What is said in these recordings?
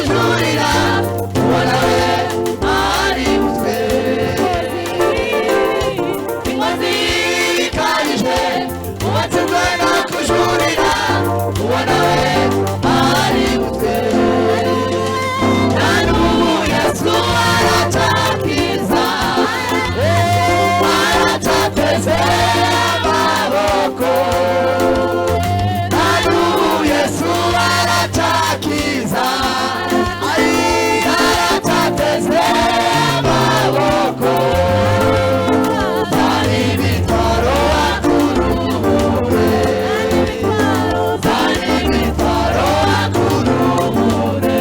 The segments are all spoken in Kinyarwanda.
kujurira ubona we ari mutwe inkozi ikabije uwatsinzwe no kujurira ubona we ari mutwe na n'ubu Yesu aratakiza aratateze amaboko na n'ubu Yesu aratakiza aratateze amaboko zana imitwaro akurure zana imitwaro akurure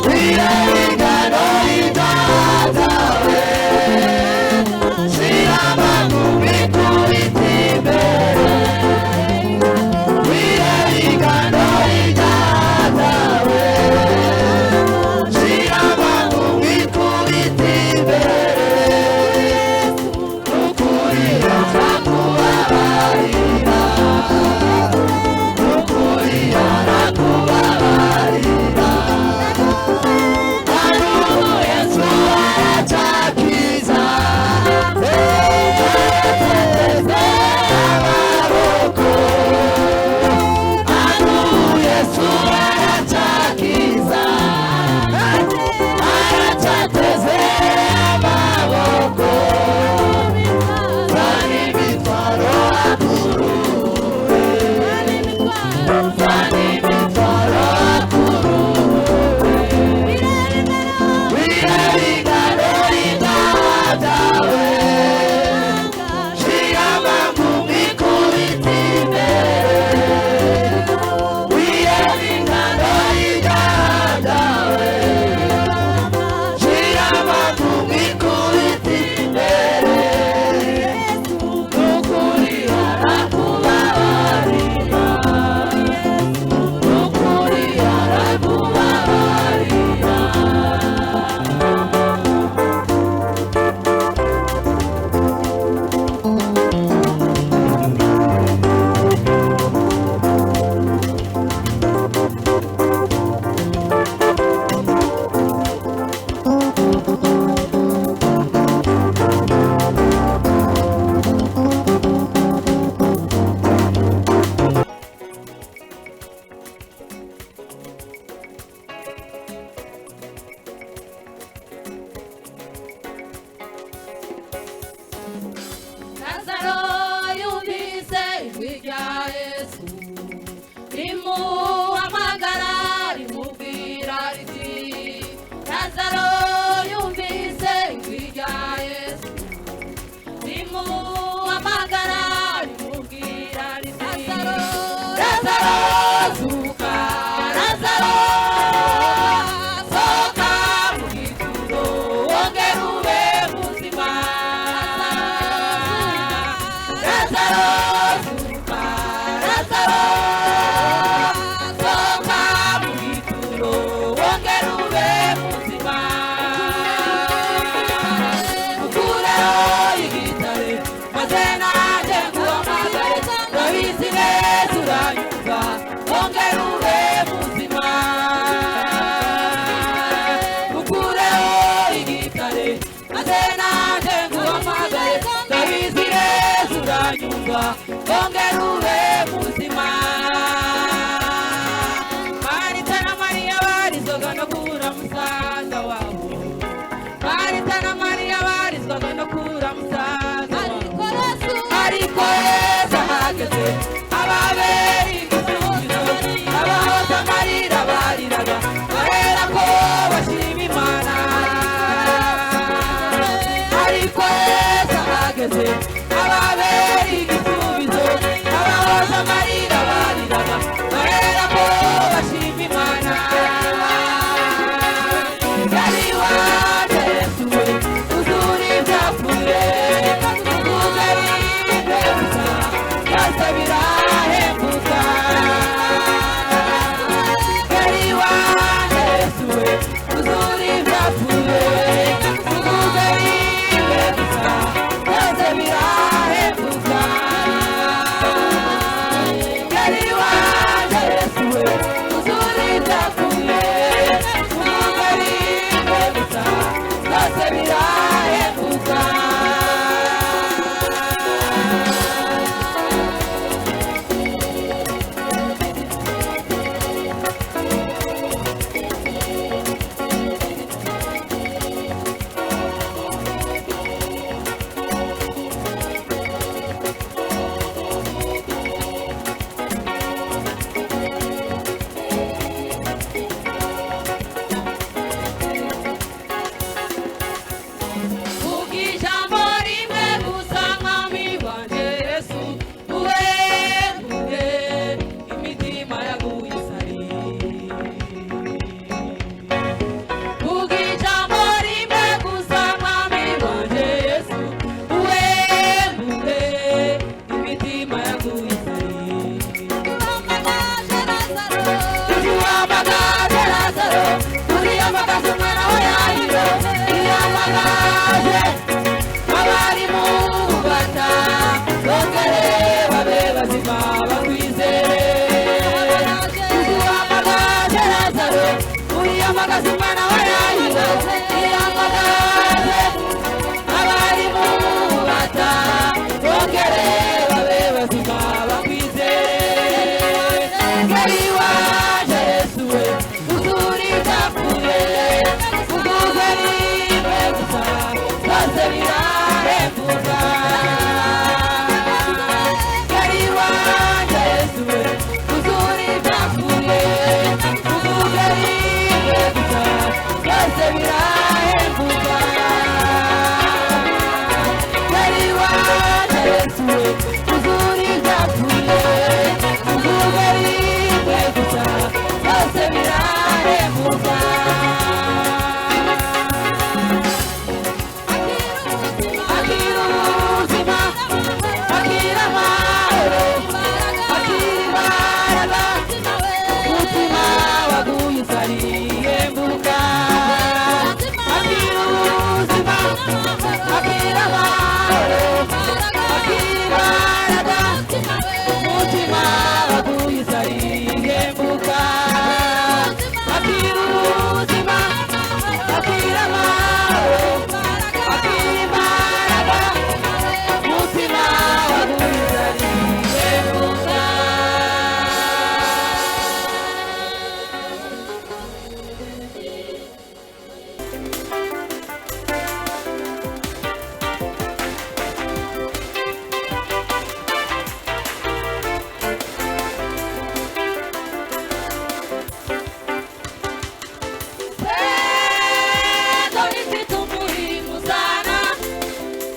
wireba ingano y'ibyawe shira amagumi kubita imbere wireba ingano y'ibyawe shira amagumi kubita imbere ukuri arakubabarira ukuri arakubabarira n'ubu Yesu aratakiza aratateze amaboko n'ubu Yesu aratakiza aratateze amaboko zana imitwaro akurure zana imitwaro akurure wireba ingano y'ibyawe shira amagumi kubita imbere wireba ingano y'ibyawe shira amagumi kubita imbere n'ukuri arakubabarira n'ukuri arakubabarira Lazaro yumvise ijwi rya Yesu rimuhamagara rimubwira riti Lazaro yumvise ijwi rya Yesu rimuhamagara rimubwira riti Lazaro zuka Lazaro sohoka mu gituro wongere ube muzima Lazaro zuka Lazaro sohoka mu gituro wongere ube muzima ukureho igitare maze nanjye nguhamagare urabizi neza uranyumva wongere ube muzima ukureho igitare maze nanjye nguhamagare urabizi neza uranyumva wongere ube muzima Marita na Mariya barizwaga no kubura musaza wabo Marita na Mariya barizwaga no kubura musaza wabo ariko Yesu ahageze ababera igisubizo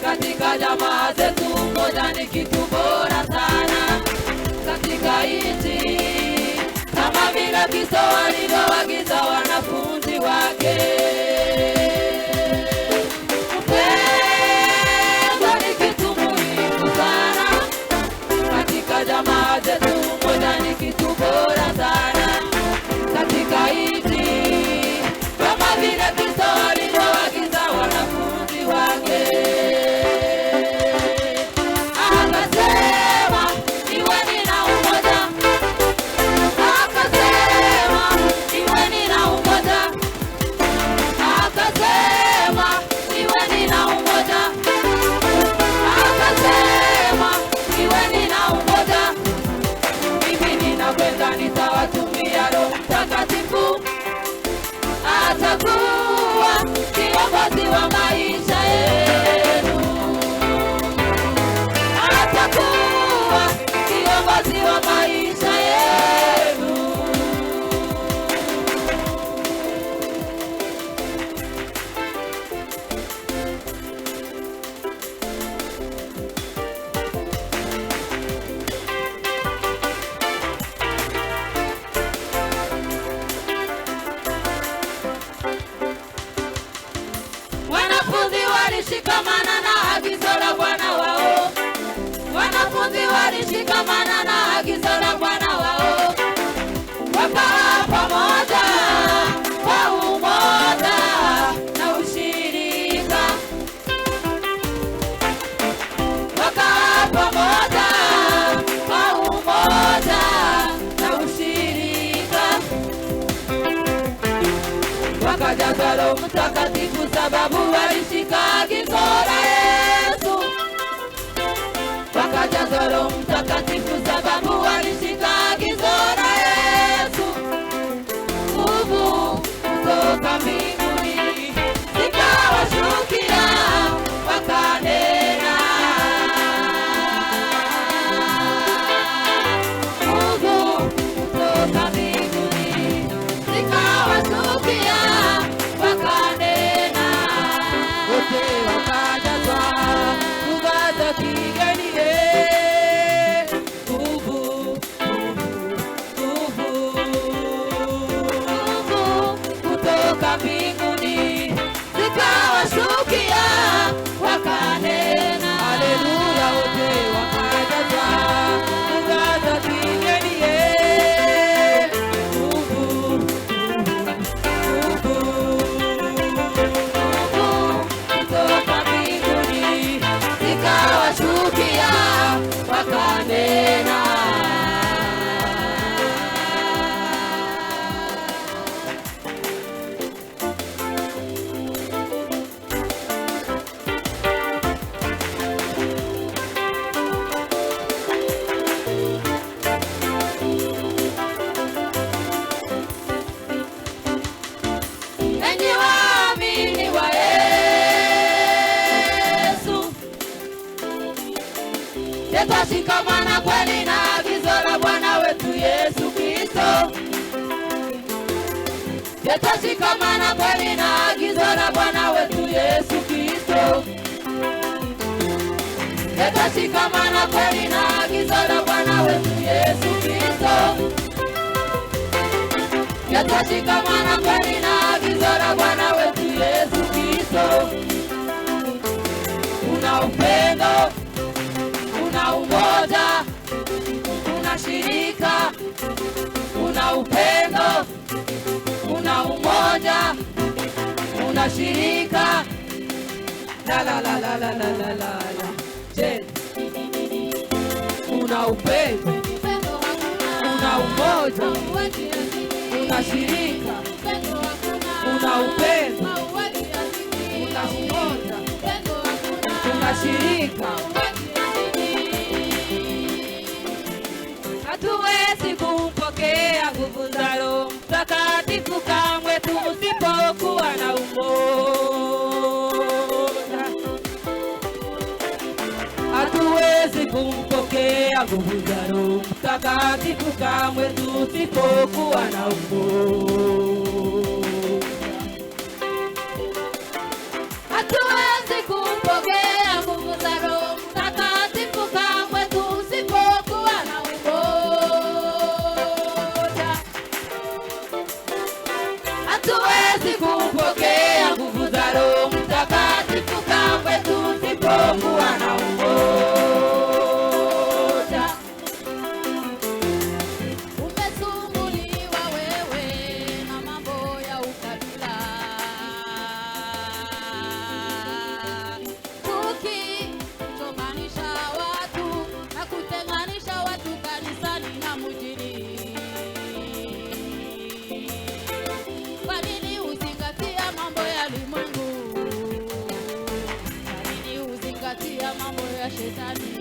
Katika jamaa zetu moja ni kitu bora sana katika nchi, kama vile Kristo alivyoagiza wanafunzi wake. Upendo ni kitu muhimu sana katika jamaa zetu moja ni kitu bora sana katika nchi, kama vile Kristo alivyoagiza wanafunzi wake. Nitawatumia Roho Mtakatifu atakuwa kiongozi wa maisha yenu, atakuwa kiongozi wa maisha yenu. Walishikamana na agizo la Bwana wao, wanafunzi walishikamana na agizo la Bwana wao, wakawa pamoja kwa umoja na ushirika, wakawa pamoja kwa umoja na ushirika, wakajazwa Roho Mtakatifu sababu walishika agizo la Yesu, wakajazwa Roho Mtakatifu sababu walishika agizo la Yesu. Nguvu kutoka mbinguni zikawashukia, wakanena. Nguvu kutoka mbinguni zikawashukia, wakanena. Wote wakajazwa lugha za kigeni, nguvu yatashikamana kweli na agizo la Bwana wetu Yesu Kristo. Yatashikamana kweli na agizo la Bwana wetu Yesu Kristo. Yatashikamana kweli na agizo la Bwana wetu Yesu Kristo. Yatashikamana kweli na agizo la Bwana wetu Yesu Kristo. Una upendo, una umoja, una shirika. Una upendo, una umoja, una shirika. La la la la la la la la. Una upendo, una umoja, una shirika. Una upendo, una umoja, una shirika. Hatuwezi kumpokea nguvu za Roho Mtakatifu kamwe tusipokuwa na umoja. Hatuwezi kumpokea nguvu za Roho Mtakatifu kamwe tusipokuwa na umoja. Hatuwezi kumpokea nguvu za Roho Mtakatifu kamwe tusipokuwa na umoja. Hatuwezi kumpokea nguvu za Roho Mtakatifu kamwe tusipokuwa na umoja. Umesumbuliwa wewe na mambo ya ukabila, kutomanisha watu na kutenganisha watu kanisani na mjini. Kwa nini uzingatia mambo ya ulimwengu? Kwa nini uzingatia mambo ya shetani?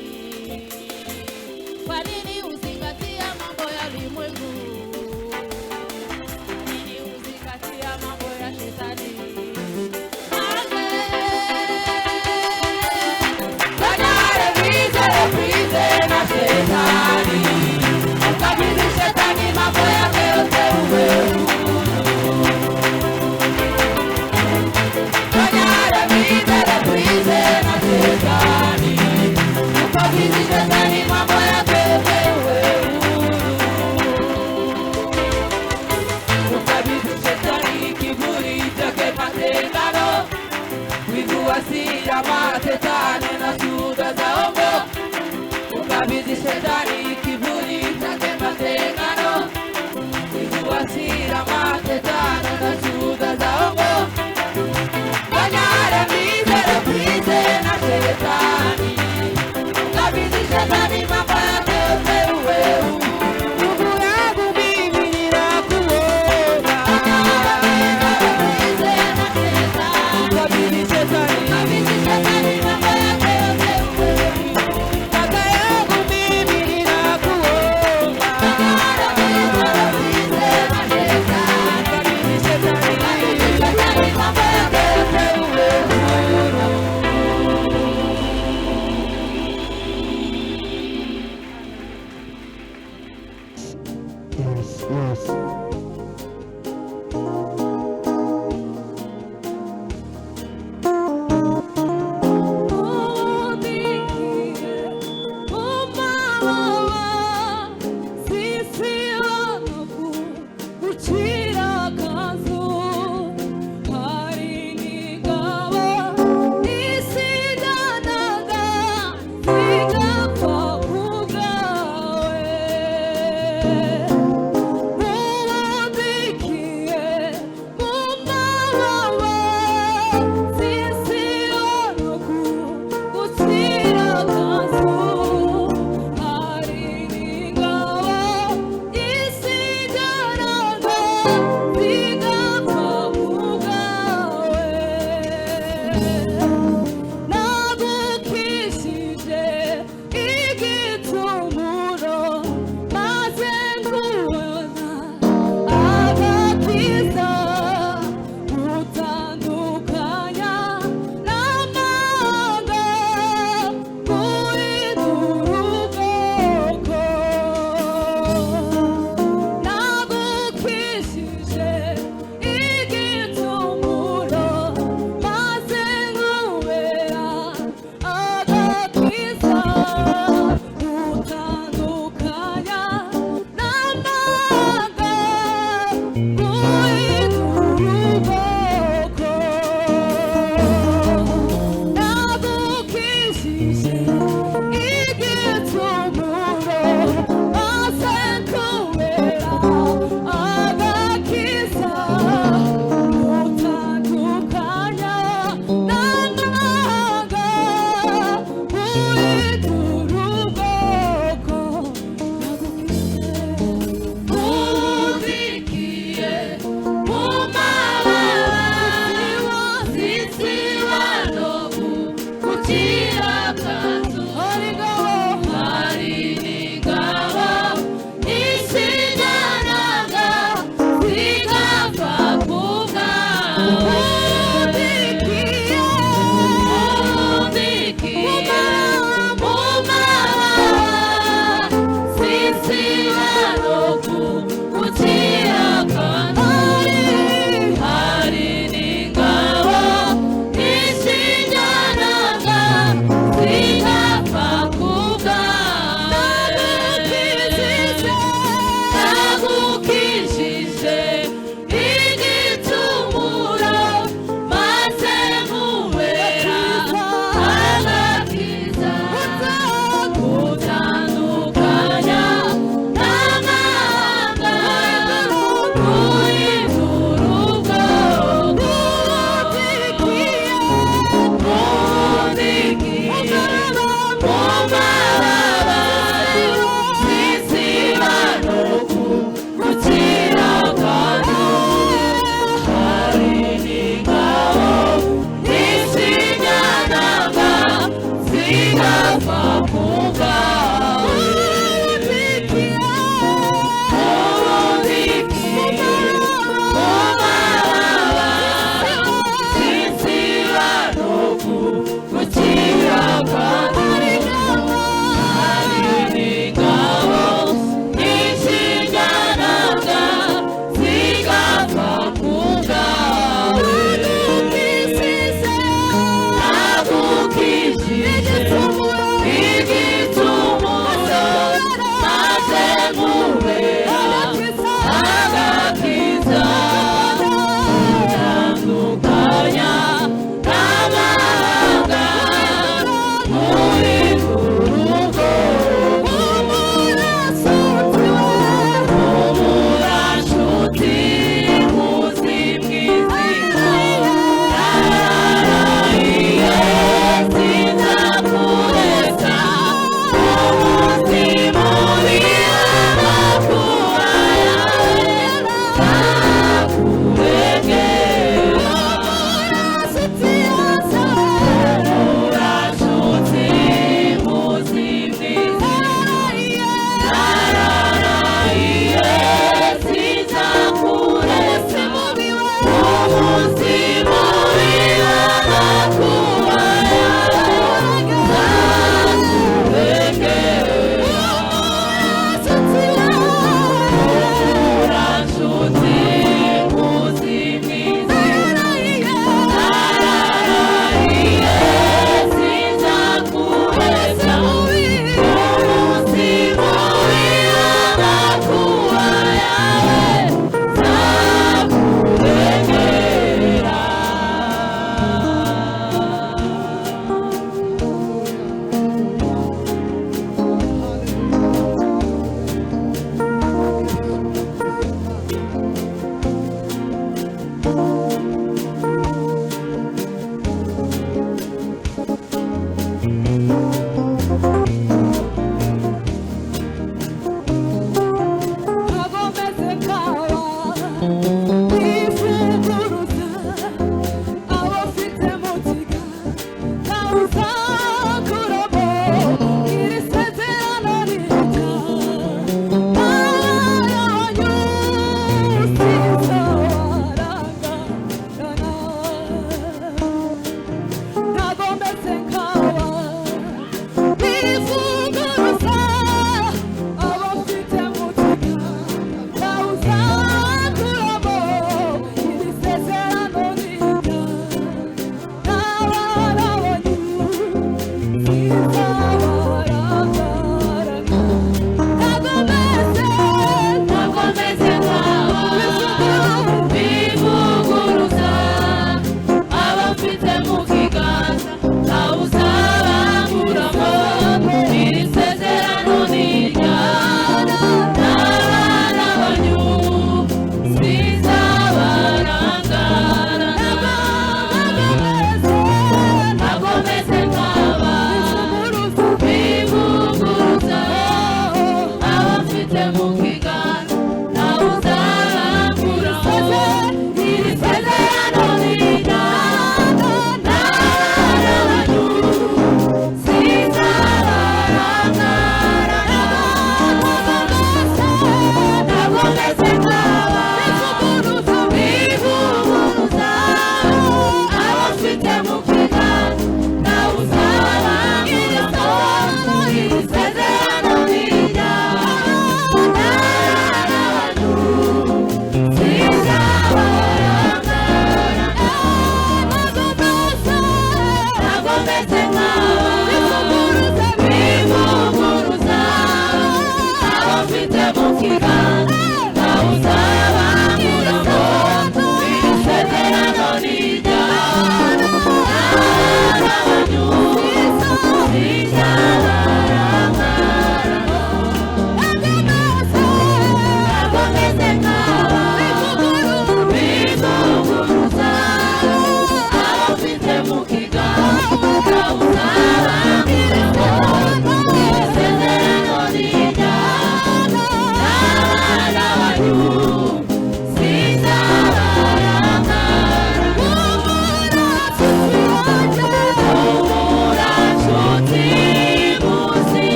Kwa nini uzingatia mambo ya ulimwengu? Kwa nini uzingatia mambo ya shetani? Hasira, matetane na shuhuda za uongo. Ukabidhi shetani kiburi chake, matengano, wivu, hasira,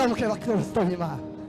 muhaguruke bakristo b'Imana.